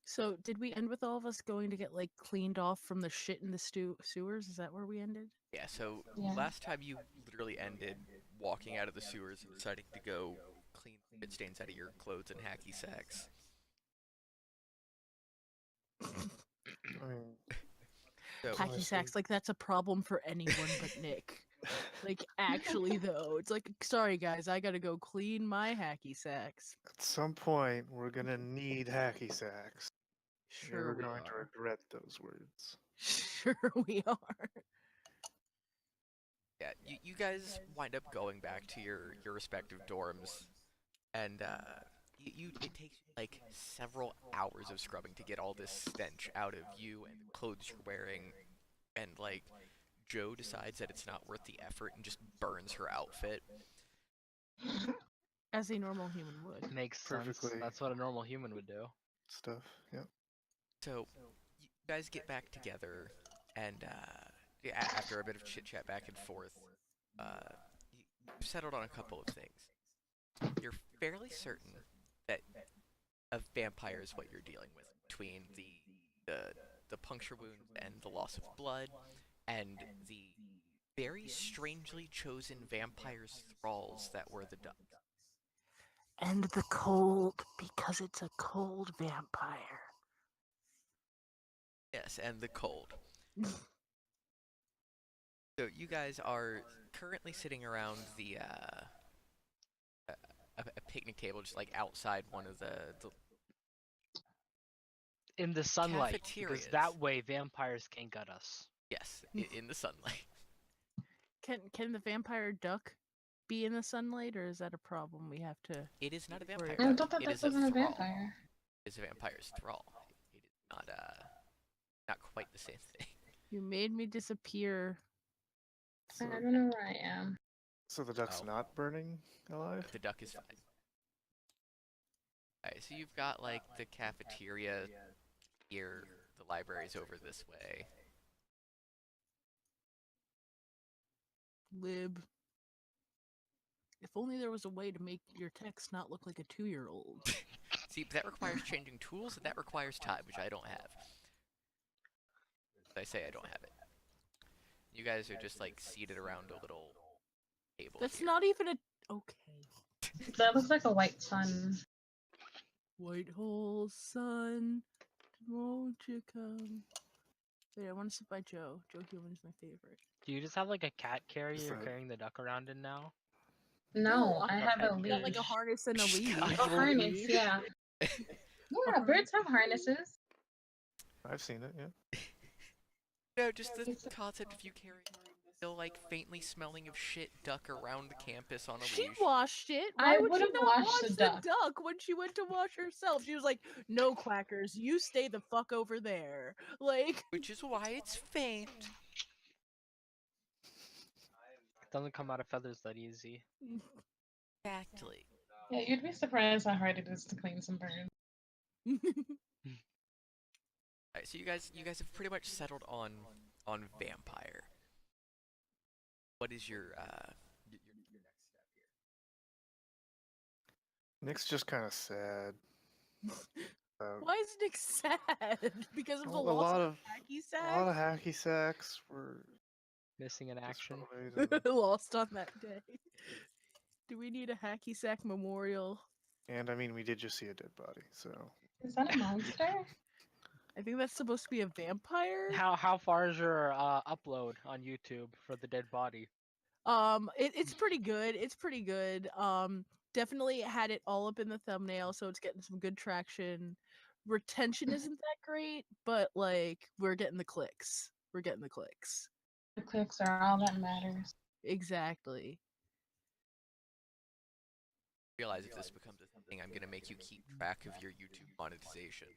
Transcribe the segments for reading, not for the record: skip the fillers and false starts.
So, did we end with all of us going to get like cleaned off from the shit in the sewers? Is that where we ended? Yeah, so Yeah. last time you literally ended walking out of the sewers and deciding to go clean spit stains out of your clothes and hacky sacks. I mean, So, Hacky honestly, sacks, like that's a problem for anyone but Nick. Like, actually, though, it's like, sorry guys, I gotta go clean my hacky sacks. at some point we're gonna need hacky sacks. Sure, You're we going to are. regret those words. Sure, we are. yeah, you guys wind up going back to your respective dorms, and it takes like several hours of scrubbing to get all this stench out of you and the clothes you're wearing, and like Joe decides that it's not worth the effort and just burns her outfit. As a normal human would. Makes sense. Perfectly. That's what a normal human would do. Stuff. Yep. So you guys get back together, and yeah, after a bit of chit chat back and forth, you've settled on a couple of things. You're fairly certain that a vampire is what you're dealing with between the the puncture wound and the loss of blood, and the very strangely chosen vampire's thralls that were the ducks. And the cold, because it's a cold vampire. Yes, and the cold. So you guys are currently sitting around the a picnic table, just like outside one of the In the sunlight, because cafeterias. that way vampires can't get us. Yes, in the sunlight. Can the vampire duck be in the sunlight, or is that a problem we have to? It is not a Worry vampire. I about? thought that It that is a wasn't a thrall. vampire. It's a vampire's thrall. It is not quite the same thing. You made me disappear. So, I don't know where I am. so the duck's Oh. not burning alive? The duck is fine. Alright, so you've got like the cafeteria here, the library's over this way. Lib. If only there was a way to make your text not look like a 2-year-old. See, that requires changing tools, and that requires time, which I don't have. I say I don't have it. You guys are just like seated around a little table. That's here. not even a. Okay. That looks like a white sun. White hole sun, won't you come? Wait, I want to sit by Joe. Joe Human is my favorite. Do you just have like a cat carrier Is you're that- carrying the duck around in now? No, I have a Okay, You got like a leash. harness and a leash. A harness, yeah. Yeah, birds have harnesses. I've seen it. Yeah. No, just the concept of you carrying still like faintly smelling of shit duck around the campus on a She leash. washed it. I Why would she would've not washed wash the the duck. duck when she went to wash herself? She was like, "No quackers, you stay the fuck over there." Like, Which is why it's faint. It doesn't come out of feathers that easy. Exactly. Yeah, you'd be surprised how hard it is to clean some birds. Alright, so you guys have pretty much settled on vampire. What is your next step here? Nick's just kind of sad. why is Nick sad? Because of the A loss lot of of hacky a lot of sack? hacky sacks were Missing in action. destroyed, and, Lost on that day. Do we need a hacky sack memorial? and I mean we did just see a dead body, so Is that a monster? I think that's supposed to be a vampire. How far is your upload on YouTube for the dead body? It's pretty good. It's pretty good. Definitely had it all up in the thumbnail, so it's getting some good traction. Retention isn't that great, but like we're getting the clicks. We're getting the clicks. The clicks are all that matters. Exactly. Realize if this becomes a thing, I'm gonna make you keep track of your YouTube monetization.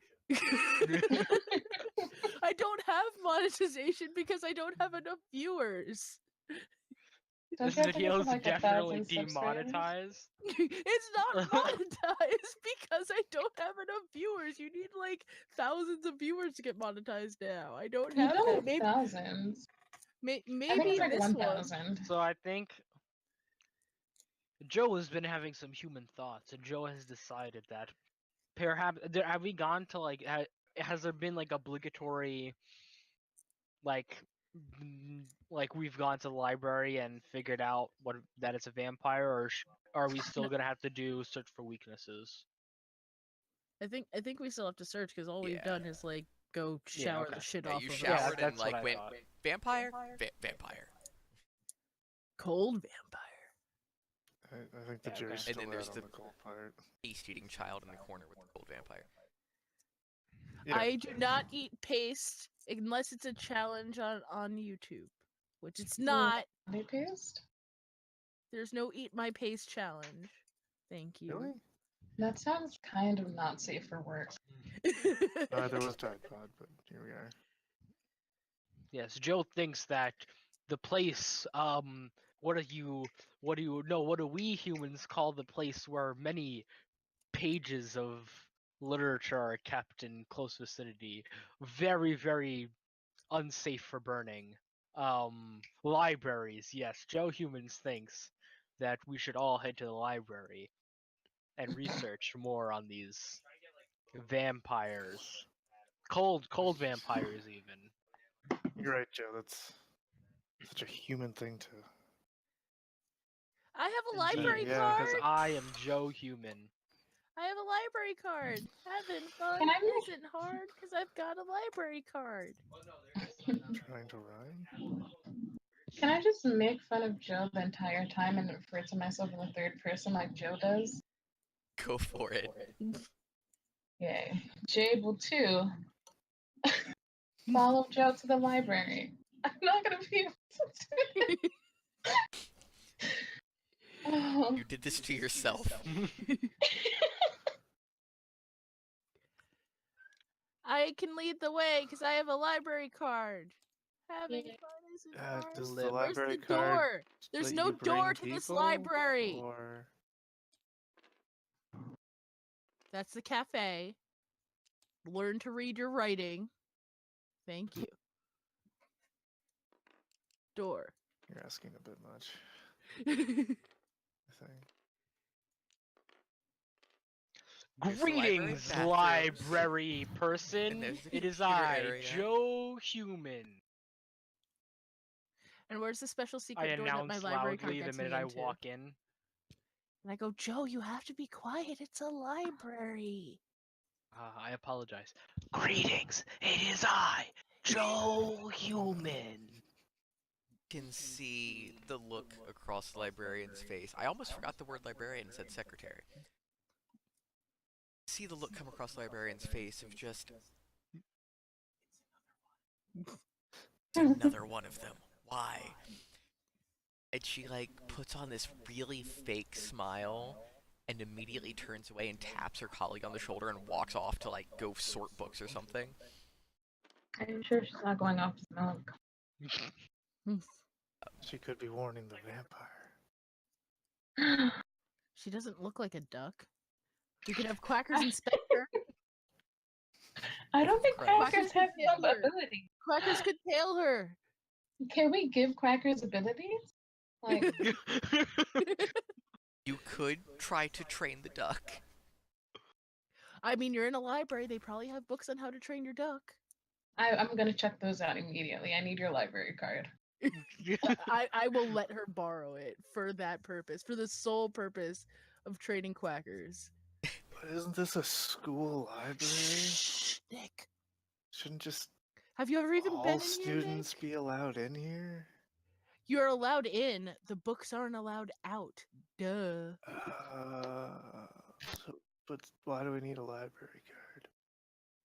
I don't have monetization because I don't have enough viewers. Don't This you have to video get is to, like, definitely 1,000 subscribers? demonetized. It's not monetized because I don't have enough viewers. You need like thousands of viewers to get monetized now. I don't You have don't that. have Maybe, thousands. I think maybe it's like this 1,000. So I think Joe has been having some human thoughts, and Joe has decided that perhaps have we gone to like has there been like obligatory like like we've gone to the library and figured out that it's a vampire, or are we still gonna have to do search for weaknesses? I think we still have to search because all we've Yeah. done is like go Yeah, shower okay. the shit Yeah, off you of Yeah, showered us. and that's what like I went thought. vampire, vampire, Cold vampire. I think the Yeah, jury's okay. and still then out there's on the the cold part. paste-eating child in the corner with the cold vampire. Yeah. I do not eat paste unless it's a challenge on YouTube, which it's not. Body paste? There's no eat my paste challenge. Thank you. Really? That sounds kind of not safe for work. No, there was Tide Pod, but here we are. Yes, Joe thinks that the place, what do we humans call the place where many pages of literature are kept in close vicinity? Very, very unsafe for burning. Libraries, yes. Joe Humans thinks that we should all head to the library and research more on these vampires. Cold vampires, even. You're right, Joe. That's such a human thing to. I have a Indeed, library yeah. because card. I am Joe Human. I have a library card. Having fun Can I make- isn't hard because I've got a library card. Trying to rhyme? Can I just make fun of Joe the entire time and refer to myself in the third person like Joe does? Go for it. Yay. Jable 2. Follow Joe to the library. I'm not gonna be able to do it. Oh. You did this to yourself. I can lead the way because I have a library card. Having Yeah. fun isn't hard. Does Live. the Where's library the card door? There's let no you bring door to this people, library. Or That's the cafe. Learn to read your writing. Thank you. Door. you're asking a bit much, I think. There's the library Greetings, bathrooms, library person. and there's the It is computer I, area. Joe Human. And where's the special I secret door that my announce library card loudly the gets me minute I into? walk in. And I go, Joe, you have to be quiet. It's a library. I apologize. Greetings, it is I, Joe Human. Can see the look across the librarian's face. I almost forgot the word librarian and said secretary. See the look come across the librarian's face of just it's another one of them. Why? And she like puts on this really fake smile and immediately turns away and taps her colleague on the shoulder and walks off to like go sort books or something. Are you sure she's not going off to smoke? She could be warning the vampire. She doesn't look like a duck. We could have Quacker's inspector. I don't think Christ. Quackers have some Taylor. ability. Quackers could tail her. Can we give Quackers abilities? Like, You could try to train the duck. I mean, you're in a library. They probably have books on how to train your duck. I'm gonna check those out immediately. I need your library card. I will let her borrow it for that purpose, for the sole purpose of training Quackers. But isn't this a school library? Shh, Nick. Shouldn't just Have you ever even all been in students here, Nick? be allowed in here? You're allowed in. The books aren't allowed out. Duh. So, but why do we need a library card?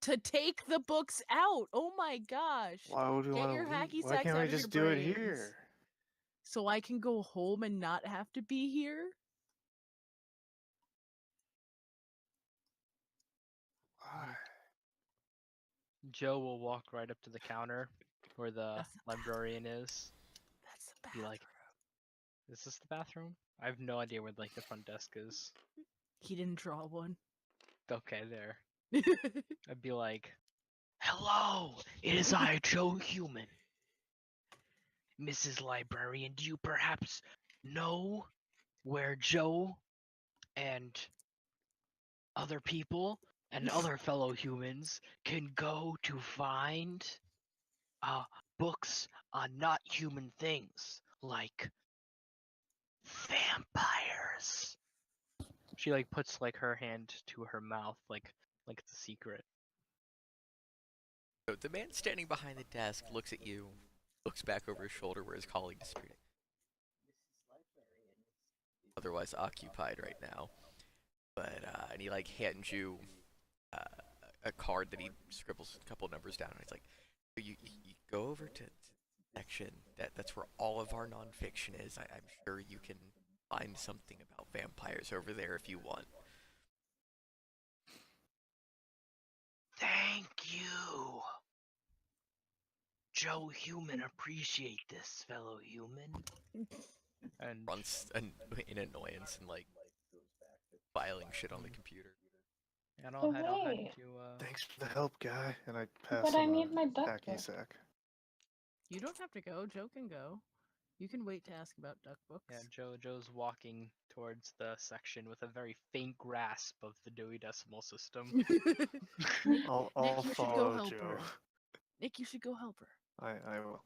To take the books out. Oh my gosh. Why would we Get want to your leave? hacky Why sacks can't out we of your just do it brains. here? So I can go home and not have to be here? Why? Joe will walk right up to the counter where the That's the librarian is. That's the Be bathroom. like, is this the bathroom? I have no idea where like the front desk is. He didn't draw one. Okay, there. I'd be like, hello, it is I, Joe Human. Mrs. Librarian, do you perhaps know where Joe and other people and other fellow humans can go to find books on not human things like vampires. She like puts like her hand to her mouth like it's a secret. So the man standing behind the desk looks at you, looks back over his shoulder where his colleague disappeared. Otherwise occupied right now. But and he like hands you a card that he scribbles a couple numbers down. And he's like, you go over to section. That's where all of our nonfiction is. I'm sure you can find something about vampires over there if you want. Thank you. Joe Human, appreciate this, fellow human. And Runs in annoyance and like filing shit on the computer. and I'll head Wait. to Thanks for the help, guy. And I pass But I him need a my duck hacky book. sack. You don't have to go. Joe can go. You can wait to ask about duck books. yeah, Joe's walking towards the section with a very faint grasp of the Dewey Decimal System. I'll Nick, you should go follow help Joe. her. Nick, you should go help her. I will.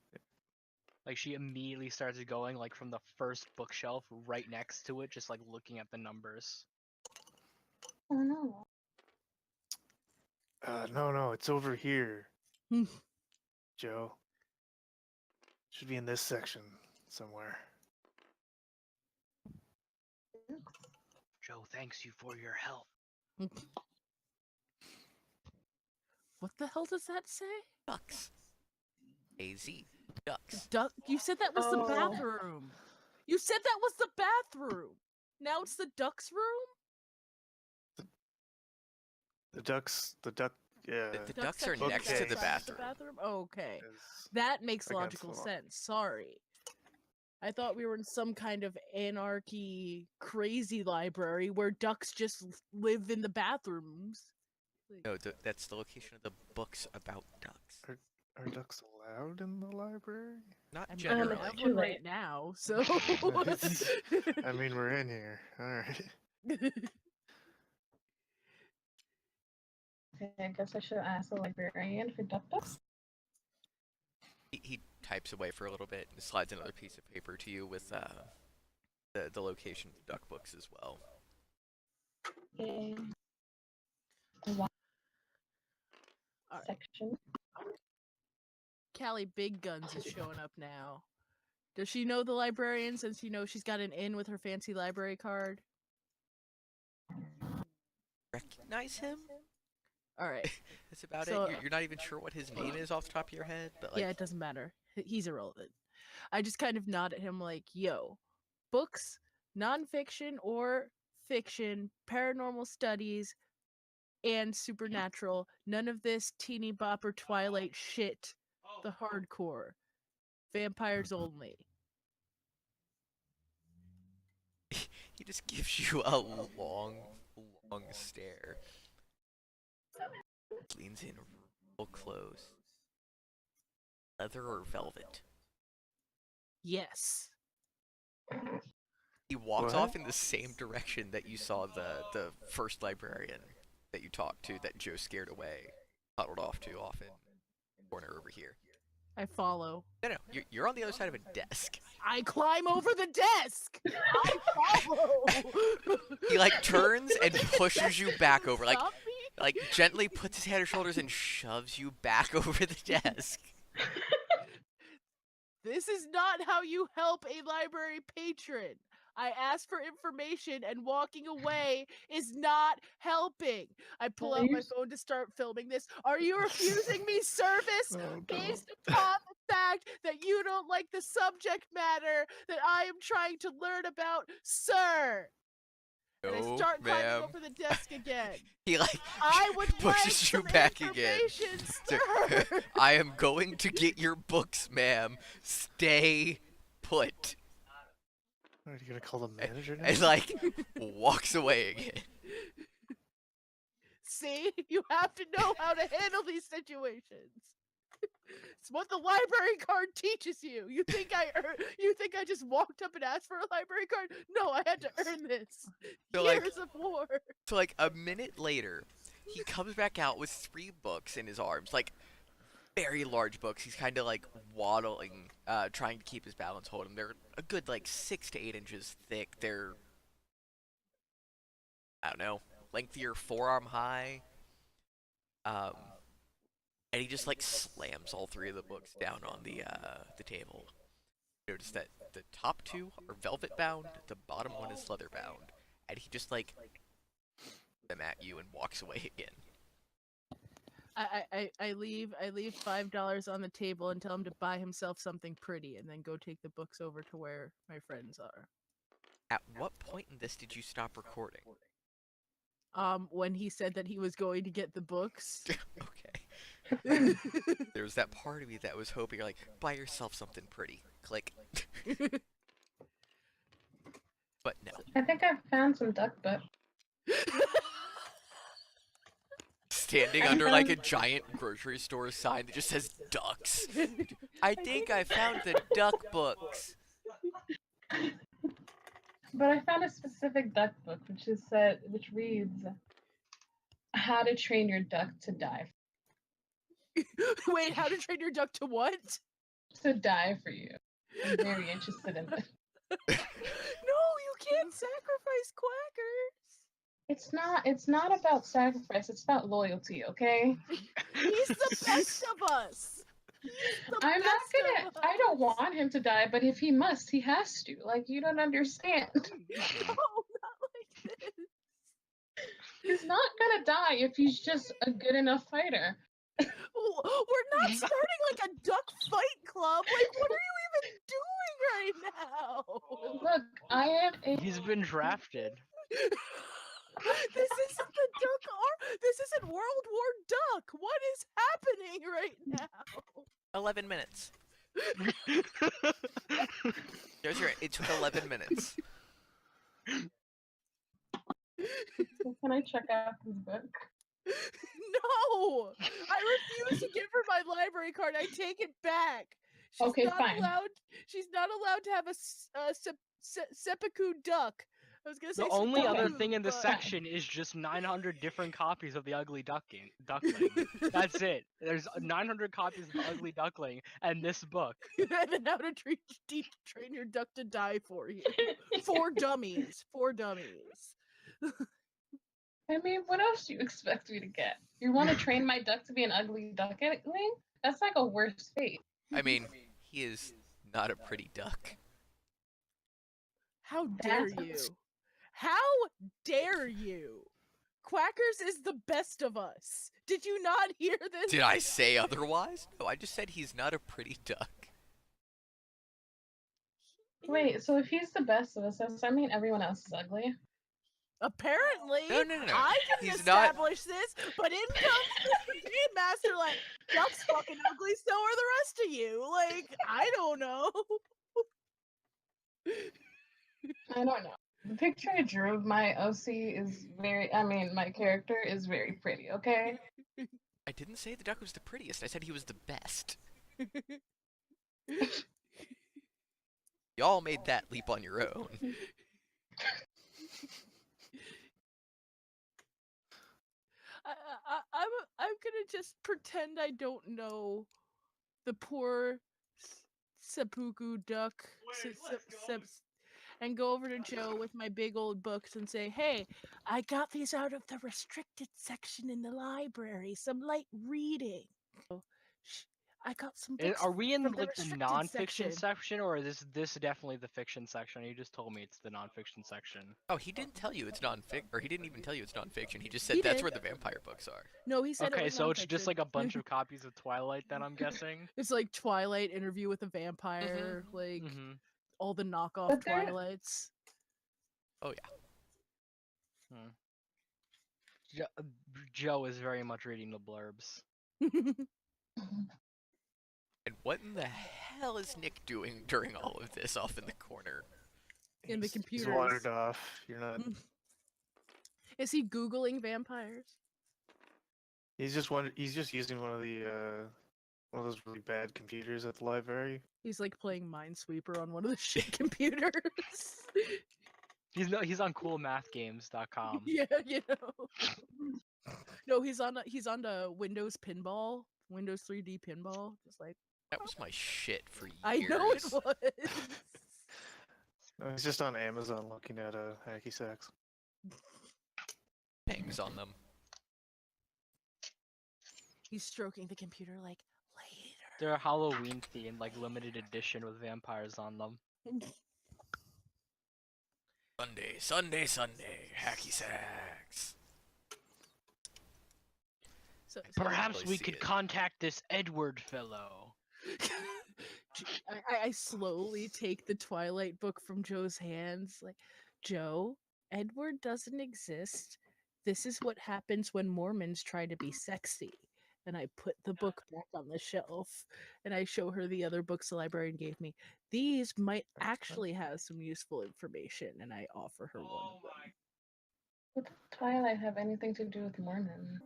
Like she immediately starts going like from the first bookshelf right next to it, just like looking at the numbers. Oh no. No, it's over here, Hmm. Joe. Should be in this section somewhere. Joe thanks you for your help. What the hell does that say? Ducks. AZ. Ducks. Duck. You said that was the Oh. bathroom. You said that was the bathroom. Now it's the duck's room. The duck. Yeah. The ducks are actually next to the outside bathroom. Okay. is- That makes Against logical the wall. sense. Sorry. I thought we were in some kind of anarchy crazy library where ducks just live in the bathrooms. Like, No, that's the location of the books about ducks. Are ducks allowed in the library? Not I mean, Generally. generally. I have Too one late. right now, so. I mean, we're in here. All right. Okay, I guess I should ask the librarian for duck books. He types away for a little bit and slides another piece of paper to you with the location of the duck books as well. In one Alright. section. Callie Big Guns is showing up now. Does she know the librarian since you know she's got an in with her fancy library card? Recognize him? Alright. That's about So- it. You're not even sure what his name is off the top of your head, but like Yeah, it doesn't matter. He's irrelevant. I just kind of nod at him like, yo, books, nonfiction or fiction, paranormal studies, and supernatural. None of this teeny bopper Twilight shit. The hardcore. Vampires only. he just gives you a long stare. Leans in real close. Leather or velvet? Yes. He walks What? off in the same direction that you saw the first librarian that you talked to that Joe scared away, huddled off to off in the corner over here. I follow. No, you're on the other side of a desk. I climb over the desk. I follow. He like turns and pushes you back over, like Stop me? gently puts his head on your shoulders and shoves you back over the desk. This is not how you help a library patron. I ask for information and walking away is not helping. I pull Are out you my s- phone to start filming this. Are you refusing me service Oh, no. based upon the fact that you don't like the subject matter that I am trying to learn about, sir? And I No, start climbing ma'am. over the desk again. He like I would like pushes you some back again. information, Sir, sir. I am going to get your books, ma'am. Stay put. Are you gonna call the manager now? And like walks away again. See, you have to know how to handle these situations. It's what the library card teaches you. You think I just walked up and asked for a library card? No, I had to earn this. So, like- Years of war. So like a minute later, he comes back out with 3 books in his arms, like very large books. He's kind of like waddling, trying to keep his balance, holding. They're a good like 6 to 8 inches thick. They're, I don't know, lengthier, forearm high. Um, and he just like slams all 3 of the books down on the table. Notice that the top 2 are velvet bound, the bottom one is leather bound, and he just like them at you and walks away again. I leave $5 on the table and tell him to buy himself something pretty, and then go take the books over to where my friends are. At what point in this did you stop recording? When he said that he was going to get the books. Okay. There was that part of me that was hoping, like, buy yourself something pretty. Click. But no. I think I found some duck butt. Standing under like a giant grocery store sign that just says ducks. I think I found the duck books. But I found a specific duck book, which reads, "How to Train Your Duck to Die." Wait, how to train your duck to what? To die for you. I'm very interested in this. No, you can't sacrifice quackers. It's not about sacrifice, it's about loyalty, okay? He's the best of us. I'm not gonna I don't want him to die, but if he must, he has to. Like, you don't understand. No, not like this. He's not gonna die if he's just a good enough fighter. We're not starting like a duck fight club. Like, what are you even doing right now? Look, I am a He's been drafted. This isn't the duck. This isn't World War Duck. What is happening right now? 11 minutes. There's your. It took 11 minutes. Can I check out this book? No, I refuse to give her my library card. I take it back. She's Okay, not fine. allowed. She's not allowed to have a seppuku duck. I was gonna say The only other seppuku, thing in the but- section is just 900 different copies of the Ugly Duckling. That's it. There's 900 copies of the Ugly Duckling and this book. and then how to train your duck to die for you. For dummies. For dummies. I mean, what else do you expect me to get? You want to train my duck to be an ugly duckling? That's like a worse fate. I mean, he is not a pretty duck. How dare That's- you? How dare you? Quackers is the best of us. Did you not hear this? Did I say otherwise? No, I just said he's not a pretty duck. Wait, so if he's the best of us, does that mean everyone else is ugly? Apparently, No. I didn't He's not- establish this, but in comes the game master like, Duck's fucking ugly, so are the rest of you. Like, I don't know. I don't know. The picture I drew of my OC is my character is very pretty, okay? I didn't say the duck was the prettiest. I said he was the best. Y'all made that leap on your own. I'm gonna just pretend I don't know the poor seppuku duck and go over to Joe with my big old books and say, hey, I got these out of the restricted section in the library, some light reading. I got some books Are we in from the like the restricted non-fiction section, or is this definitely the fiction section? You just told me it's the non-fiction section. Oh, he didn't tell you it's non-fic, or he didn't even tell you it's non-fiction. He just said He that's did. where the vampire books are. No, he said it Okay, was so it's just nonfiction. like a bunch of copies of Twilight, then I'm guessing. It's like Twilight, Interview with a Vampire, like all the knockoff But there- Twilights. Oh yeah. Joe is very much reading the blurbs. And what in the hell is Nick doing during all of this off in the corner? In the He's computers. wandered off. You're not. Is he Googling vampires? He's just using one of those really bad computers at the library. He's like playing Minesweeper on one of the shit computers. He's on coolmathgames.com. Yeah, you know. No, he's on the Windows Pinball, Windows 3D Pinball. Just like That was my shit for years. I know it was. No, he's just on Amazon looking at hacky sacks. Pangs on them. He's stroking the computer like later. They're Halloween themed, like limited edition with vampires on them. Sunday, hacky sacks. So, Perhaps really we see could it. contact this Edward fellow. I slowly take the Twilight book from Joe's hands. Like, Joe, Edward doesn't exist. This is what happens when Mormons try to be sexy. And I put the book back on the shelf and I show her the other books the librarian gave me. These might actually have some useful information, and I offer her one of them. What does Twilight have anything to do with Mormon?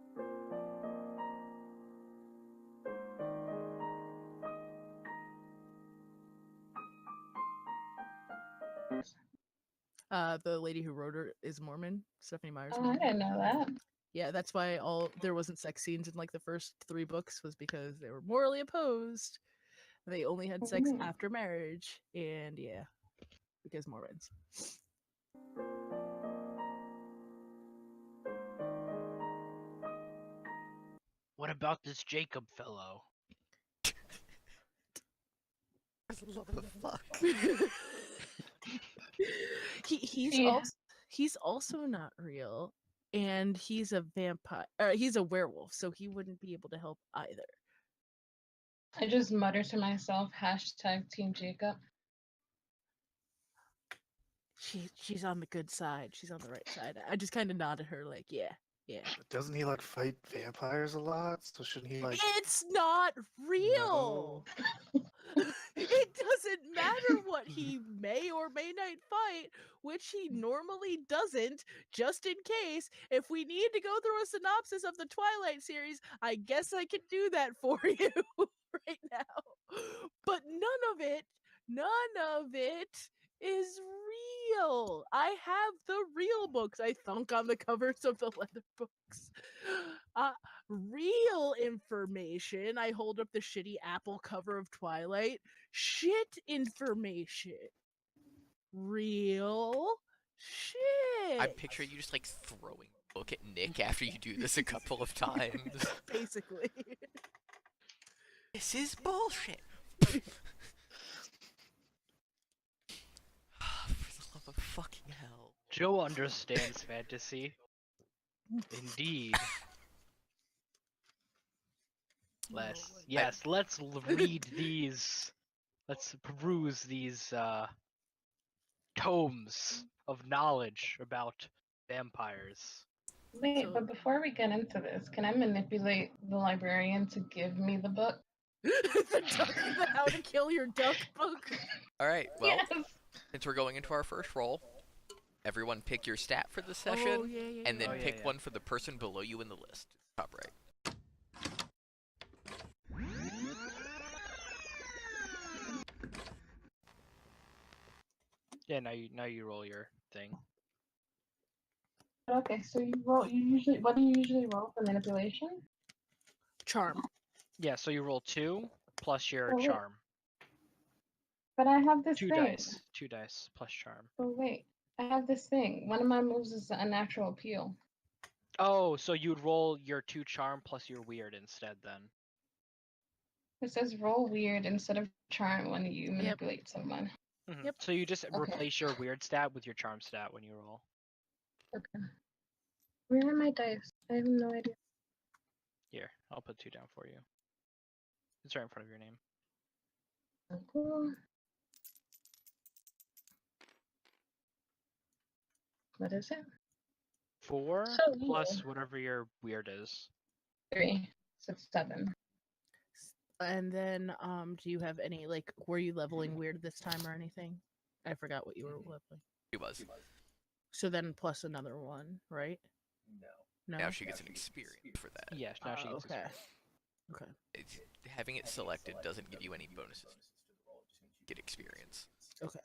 The lady who wrote her is Mormon, Stephanie Meyer's Oh, I Mormon. didn't know that. Yeah, that's why there wasn't sex scenes in like the first 3 books, was because they were morally opposed. They only had sex Mm. after marriage, and yeah, because Mormons. What about this Jacob fellow? What the fuck? Yeah. He's also not real, and he's a vampire. He's a werewolf, so he wouldn't be able to help either. I just mutter to myself, hashtag Team Jacob. She's on the good side. She's on the right side. I just kind of nod at her, like, yeah. But doesn't he like fight vampires a lot? So shouldn't he like? It's not real. No. It doesn't matter what he may or may not fight, which he normally doesn't, just in case. If we need to go through a synopsis of the Twilight series, I guess I can do that for you right now. But none of it is real. I have the real books. I thunk on the covers of the leather books. Real information. I hold up the shitty Apple cover of Twilight. Shit information. Real shit. I picture you just like throwing a book at Nick after you do this a couple of times. Basically. This is bullshit. For the love of fucking hell. Joe understands fantasy. Indeed. Let's read these. Let's peruse these tomes of knowledge about vampires. Wait, but before we get into this, can I manipulate the librarian to give me the book? the How to Kill Your Duck book. Alright, well, Yes. since we're going into our first roll, everyone pick your stat for the session, and then pick one for the person below you in the list. Top right. Yeah, now you roll your thing. Okay, so what do you usually roll for manipulation? Charm. Yeah, so you roll 2 plus your Oh, wait. charm. But I have this 2 thing. dice. 2 dice plus charm. Oh wait, I have this thing. One of my moves is a natural appeal. Oh, so you'd roll your 2 charm plus your weird instead then. It says roll weird instead of charm when you manipulate someone. Mhm. Yep. So you just Okay. replace your weird stat with your charm stat when you roll. Okay. Where are my dice? I have no idea. Here, I'll put 2 down for you. It's right in front of your name. Cool. What is it? 4 So plus weird. whatever your weird is. 3, 6, 7. And then, do you have any, like, were you leveling weird this time or anything? I forgot what you were leveling. She was. So then plus another one, right? No. Now she gets an experience for that. Yeah, now she gets okay. experience. Okay. Having it selected doesn't give you any bonuses. Get experience. Okay.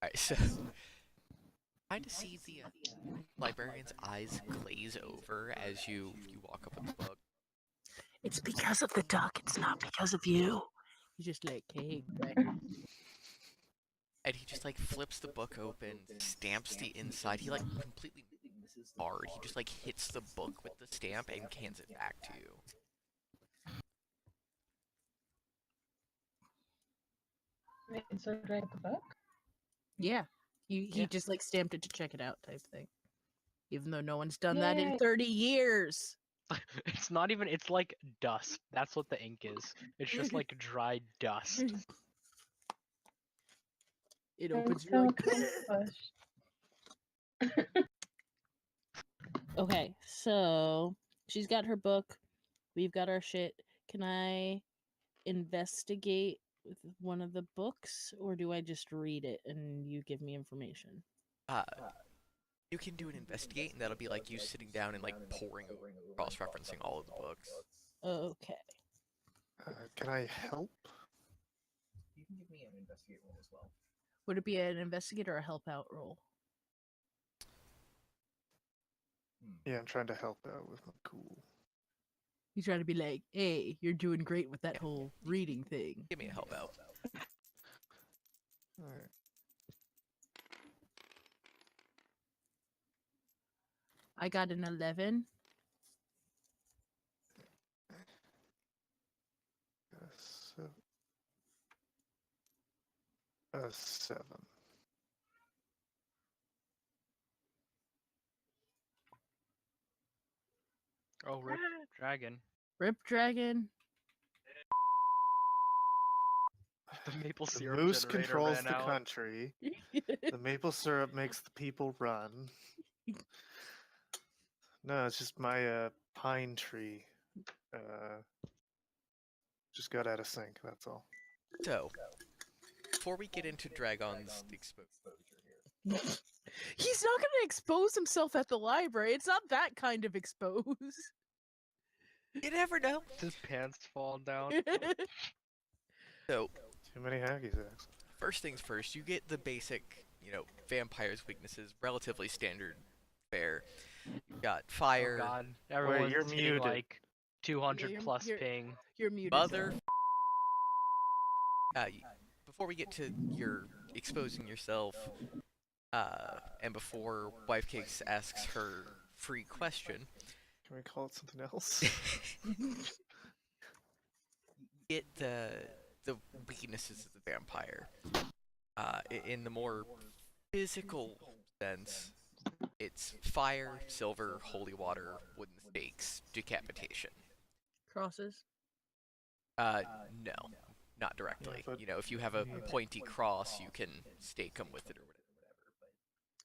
Alright, so kind of see the librarian's eyes glaze over as you walk up with the book. It's because of the duck. It's not because of you. You just like cake. And he just like flips the book open, stamps the inside. He like completely hard. He just like hits the book with the stamp and hands it back to you. Wait, so do I get the book? Yeah. He Yeah. just like stamped it to check it out type thing. Even though no one's done that in Yay. 30 years. It's not even. It's like dust. That's what the ink is. It's just like dried dust. It I'm opens so you're accomplished. Okay, so she's got her book. We've got our shit. Can I investigate with one of the books, or do I just read it and you give me information? Uh, you can do an investigate, and that'll be like you sitting down and like poring over, cross-referencing all of the books. Okay. Can I help? You can give me an investigate roll as well. Would it be an investigate or a help out roll? Yeah, I'm trying to help out with my cool. He's trying to be like, hey, you're doing great with that whole reading thing. Give me a help out. Alright. I got an 11. A 7. Oh, rip dragon. Rip Dragon. The maple The syrup moose generator controls ran the out. country. The maple syrup makes the people run. No, it's just my pine tree. Just got out of sync. That's all. So, before we get into Dragon's exposure, He's not going to expose himself at the library. It's not that kind of expose. you never know. His pants fall down. So, Too many hacky sacks. first things first, you get the basic, vampire's weaknesses, relatively standard fare. You've got Oh fire, god, everyone's you're hitting muted. like 200 you're- plus you're- ping. You're muted. mother. sir. Before we get to your exposing yourself, and before Wife Cakes asks her free question, Can we call it something else? get the weaknesses of the vampire. In the more physical sense, it's fire, silver, holy water, wooden stakes, decapitation. Crosses. No, not directly. but- If you have a pointy cross, you can stake them with it or whatever.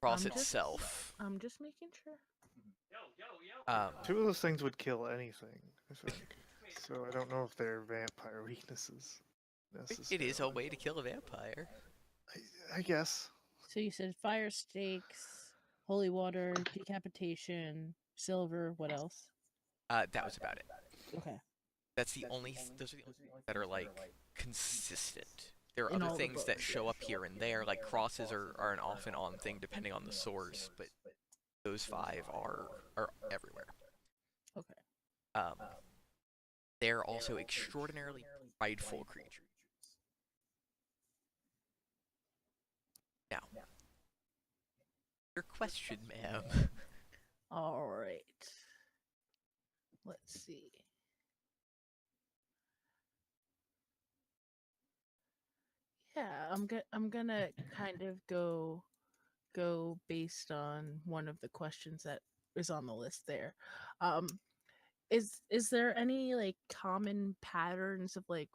Cross I'm just- itself. I'm just making sure. Two of those things would kill anything, I think. So I don't know if they're vampire weaknesses. It is a way to kill a vampire. I guess. So you said fire stakes, holy water, decapitation, silver. What else? That was about it. Okay. That's the only. Those are the only things that are like consistent. There are In other all the things that books. show up here and there, like crosses are an off and on thing depending on the source, but those 5 are everywhere. Okay. They're also extraordinarily prideful creatures. Now, your question, ma'am. All right. Let's see. Yeah, I'm gonna kind of go based on one of the questions that is on the list there. Is there any like common patterns of like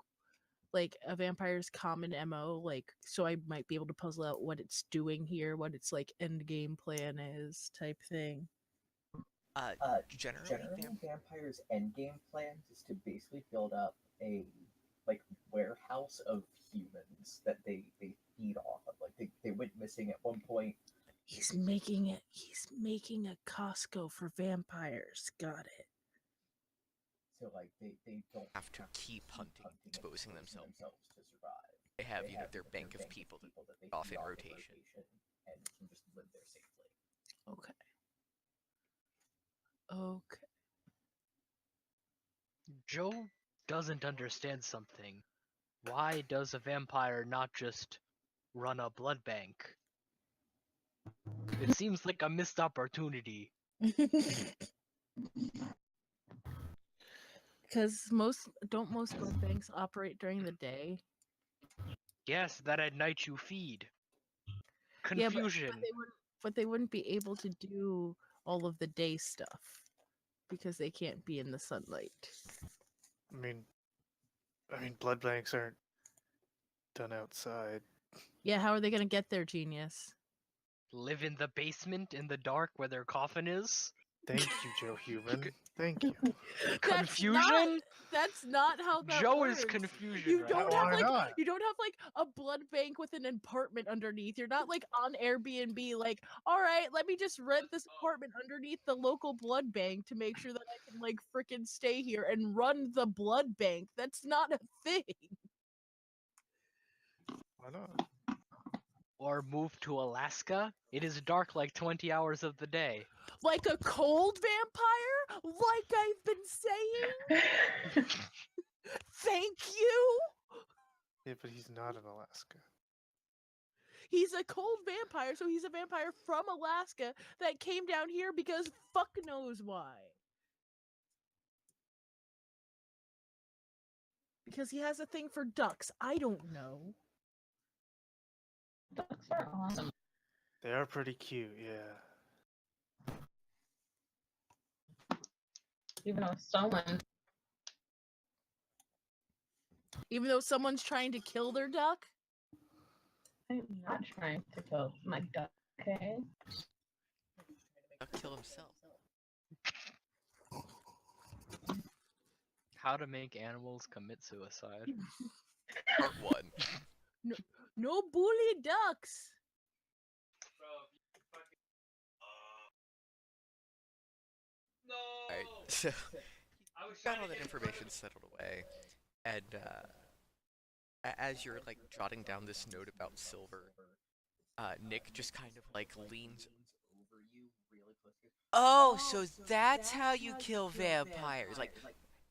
a vampire's common MO, like so I might be able to puzzle out what it's doing here, what its like end game plan is type thing? Generally, Generally, vampires' endgame plans is to basically build up a warehouse of humans that they feed off of. Like they went missing at one point. He's making a Costco for vampires. Got it. So like they don't have to keep hunting, exposing themselves. to survive. they have, you know, their bank of people that they off feed in off rotation. and can just live there safely. Okay. Okay. Joe doesn't understand something. Why does a vampire not just run a blood bank? It seems like a missed opportunity. Because most blood banks operate during the day. Yes, that at night you feed. Yeah, Confusion. but they wouldn't be able to do all of the day stuff because they can't be in the sunlight. I mean, blood banks aren't done outside. Yeah, how are they gonna get there, genius? Live in the basement in the dark where their coffin is. Thank you, Joe Human. Thank you. Confusion? That's not how that Joe works. is confusion You right don't now. have Why like not? you don't have like a blood bank with an apartment underneath. You're not like on Airbnb like, all right, let me just rent this apartment underneath the local blood bank to make sure that I can like freaking stay here and run the blood bank. That's not a thing. Why not? Or move to Alaska. It is dark like 20 hours of the day. Like a cold vampire? Like I've been saying? Thank you. Yeah, but he's not in Alaska. He's a cold vampire, so he's a vampire from Alaska that came down here because fuck knows why. Because he has a thing for ducks. I don't know. Ducks are awesome. They are pretty cute, yeah. Even though someone Even though someone's trying to kill their duck? I'm not trying to kill my duck, okay? Duck kill himself. How to make animals commit suicide. Part 1. No bully ducks. Alright, so got all that information settled away, and as you're like jotting down this note about Silver, Nick just kind of like leans. Oh, so that's how you kill vampires. Like,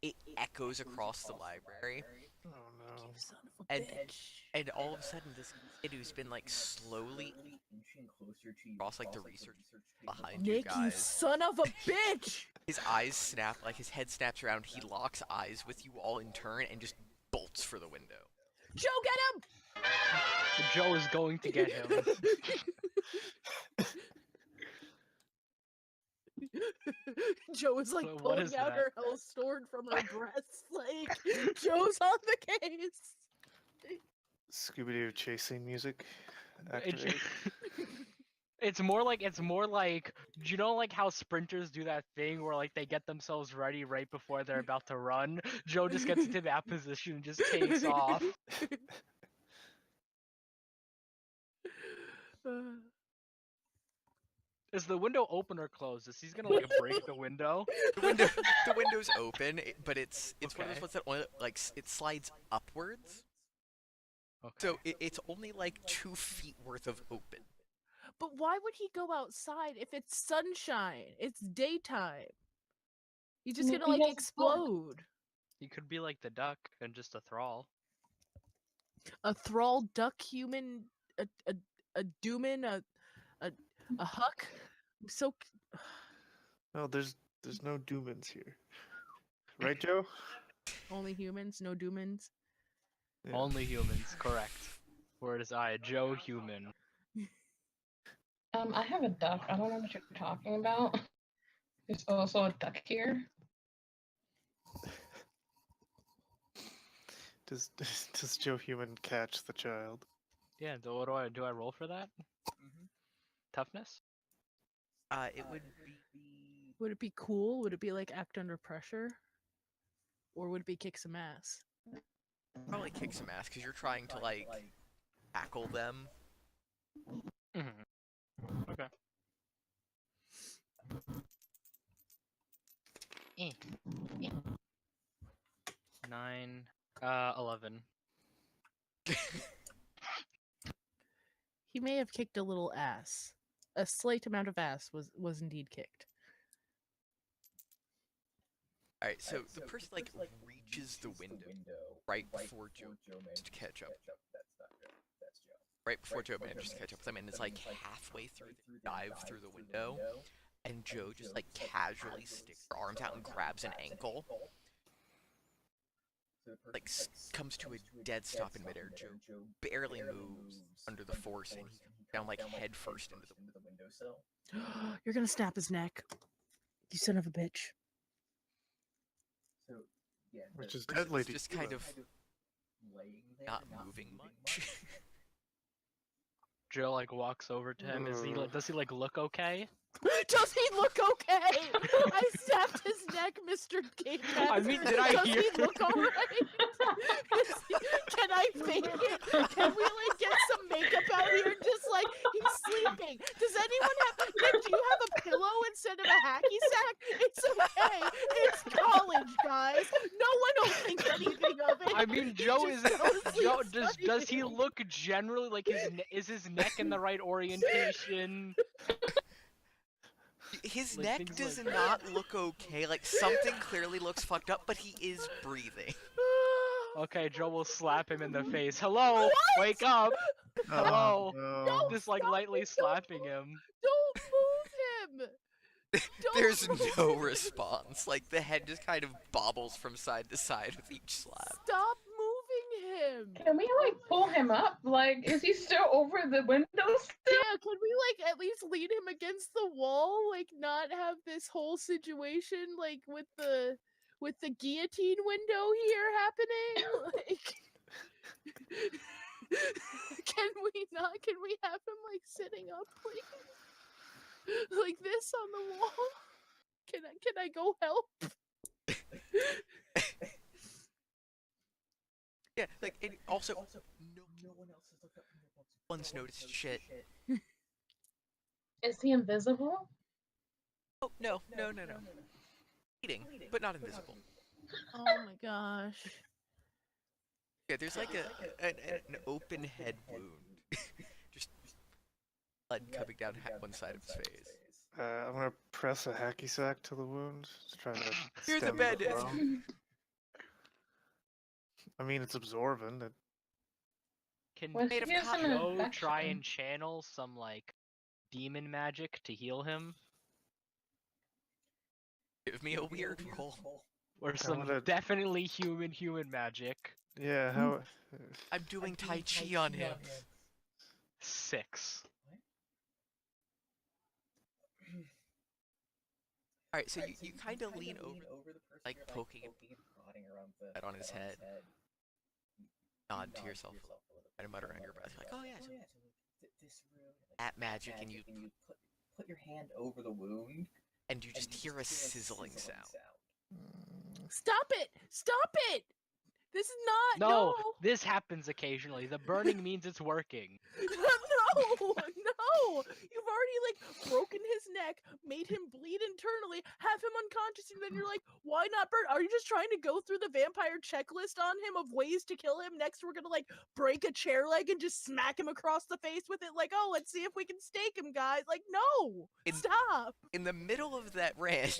it echoes across the library, Oh no. You son of a and bitch. and all of a sudden this kid who's been like slowly across like the research behind you Nick, you guys, son of a bitch! his eyes snap, like his head snaps around, he locks eyes with you all in turn and just bolts for the window. Joe, get Joe is going to get him. him! Joe is like What pulling is out that? her hell sword from her breast. Like, Joe's on the case. Scooby-Doo chasing music It- activated. It's more like do you know like how sprinters do that thing where like they get themselves ready right before they're about to run? Joe just gets into that position and just takes off. Is the window open or closed? Is he's gonna like break the window? The window's open, but it's one of Okay. those ones that only like it slides upwards. Okay. So it's only like 2 feet worth of open. But why would he go outside if it's sunshine? It's daytime. He's just Maybe gonna he like has a book. explode. He could be like the duck and just a thrall. A thrall, duck, human, a dooman, a huck. I'm so No, there's no Doomans here. Right, Joe? only humans, no doomans. Yeah. Only humans, correct. Where is I, Joe Human? I have a duck. I don't know what you're talking about. There's also a duck here. Does Joe Human catch the child? Yeah, what do I roll for that? Toughness? It would be Would it be cool? Would it be like act under pressure? Or would it be kick some ass? probably kick some ass because you're trying to like tackle them. Mm-hmm. Okay. 9, 11. he may have kicked a little ass. A slight amount of ass was indeed kicked. All right, so the person like reaches the window right before Joe manages to catch up. That's Joe. Right before Joe manages to catch up with them, and it's like halfway through the dive through the window, and Joe just like casually sticks her arms out and grabs an ankle. Like comes to a dead stop in midair. Joe barely moves under the force, and he comes down like head first into the windowsill. You're gonna snap his neck. You son of a bitch. So yeah, Which is person deadly. is just kind of laying there, not moving much. Joe like walks over to him. Does he like look okay? Does he look okay? I snapped his neck, Mr. Game Master. I mean, did I Does hear? he look alright? Can I fake it? Can we like get some makeup out here and just like he's sleeping? Does anyone have? Nick, do you have a pillow instead of a hacky sack? It's okay. It's college, guys. No one will think anything of it. I mean, He Joe just is goes sleep Joe. Does he studying. look generally like is his neck in the right orientation? His Like, neck things does like- not look okay. Like something clearly looks fucked up, but he is breathing. Okay, Joe will slap him in the face. Hello, wake up. Hello. No. Just like Stop lightly it, slapping him. Don't move him. Don't There's move no him. response. Like the head just kind of bobbles from side to side with each slap. Stop moving him. Can we like pull him up? Like, is he still over the window still? Yeah, can we like at least lean him against the wall? Like not have this whole situation like with the guillotine window here happening? Like can we have him like sitting up please? Like this on the wall? Can I go help? Yeah, like and also no one else has looked up from their books. one's noticed shit. Is he invisible? Oh no. Eating, but not invisible. Oh my gosh. Yeah, there's like an open head wound. Just blood coming down one side of his face. I'm gonna press a hacky sack to the wound to try to Here's a stem the bandage. flow. I mean, it's absorbent. Can What Made if of he has some cotton. Joe try infection? and channel some like demon magic to heal him? Give me a weird roll. Or some gonna- definitely human magic? Yeah, how? I'm doing Tai Chi on him. 6. Alright, so you kind of lean over, the person, like, you're, poking and prodding around the head on his head. Nod to yourself a little and mutter under your breath. You're like, oh yeah, so this room, at magic, and you put your hand over the wound, and you just hear a sizzling sound. Stop it! Stop it! This is not No, this happens occasionally. The burning means it's working. No! You've already like broken his neck, made him bleed internally, have him unconscious, and then you're like, why not burn? Are you just trying to go through the vampire checklist on him of ways to kill him? Next we're gonna like break a chair leg and just smack him across the face with it, like, oh, let's see if we can stake him, guys. Like, no! Stop! In the middle of that rant,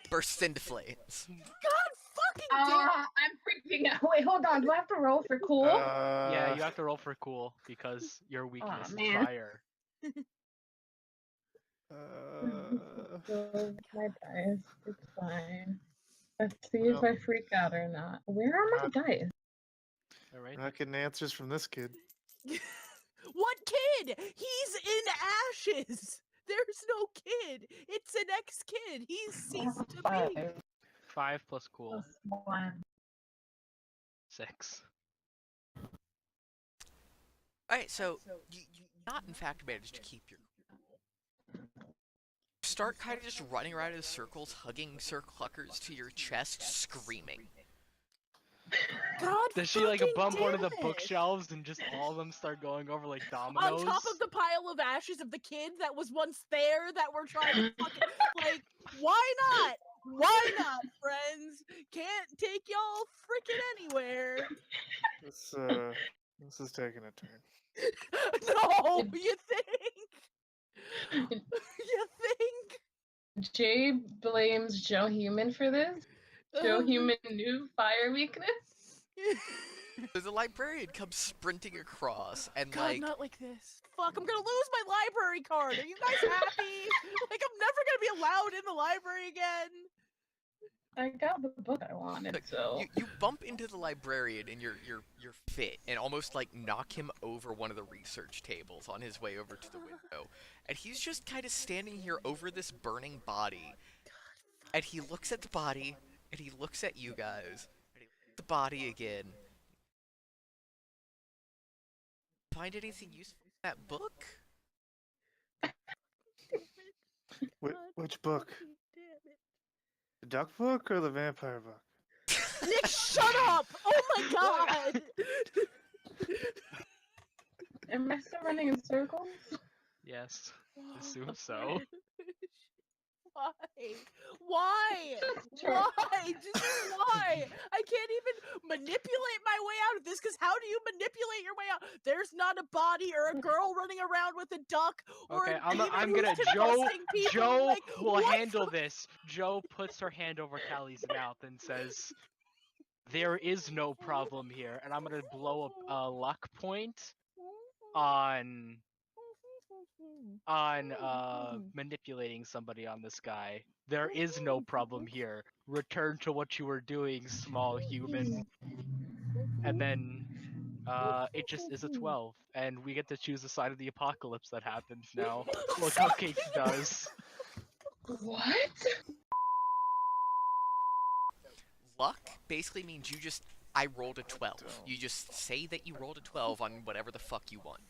bursts into flames. God fucking damn! I'm freaking out. Wait, hold on. Do I have to roll for cool? Yeah, you have to roll for cool because your weakness is man. fire. My dice. It's fine. Let's see if I freak out or not. Where are my dice? All right. We're not getting answers from this kid. What kid? He's in ashes! There's no kid! It's an ex-kid! He's ceased to be! 5 plus cool. Plus 1. 6. Alright, so you not in fact managed to keep your cool. Start kind of just running around in circles, hugging Sir Cluckers to your chest, screaming. God Does she like fucking bump one of the damn it. bookshelves and just all of them start going over like dominoes? On top of the pile of ashes of the kid that was once there that we're trying to fucking like, why not? Why not, friends? Can't take y'all freaking anywhere. This is taking a turn. No, you think? You think? Jay blames Joe Human for this. Joe Human knew fire weakness. So the librarian comes sprinting across, and God, not like this. Fuck, I'm gonna lose my library card. Are you guys happy? Like, I'm never gonna be allowed in the library again. I got the book I wanted, Look, so you bump into the librarian in your fit and almost like knock him over one of the research tables on his way over to the window. And he's just kind of standing here over this burning body. And he looks at the body, and he looks at you guys, and he looks at the body again. Find anything useful in that book? Which book? The duck book or the vampire book? Nick, shut up! Oh my god! am I still running in circles? Yes, assume so. Why? Why? Sure. Why? Just why? I can't even manipulate my way out of this, because how do you manipulate your way out? There's not a body or a girl running around with a duck or Okay, a demon I'm who's gonna convulsing people. Joe Like, will what handle the- this. Joe puts her hand over Callie's mouth and says, "There is no problem here," and I'm gonna blow up a luck point on manipulating somebody on this guy. There is no problem here. Return to what you were doing, small human. And then it just is a 12, and we get to choose the side of the apocalypse that happens now. Well, Cupcakes does. What? Luck basically means I rolled a 12. You just say that you rolled a 12 on whatever the fuck you want.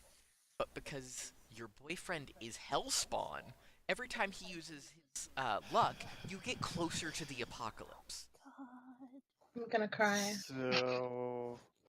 But because your boyfriend is Hellspawn, every time he uses his luck, you get closer to the apocalypse. I'm gonna cry. So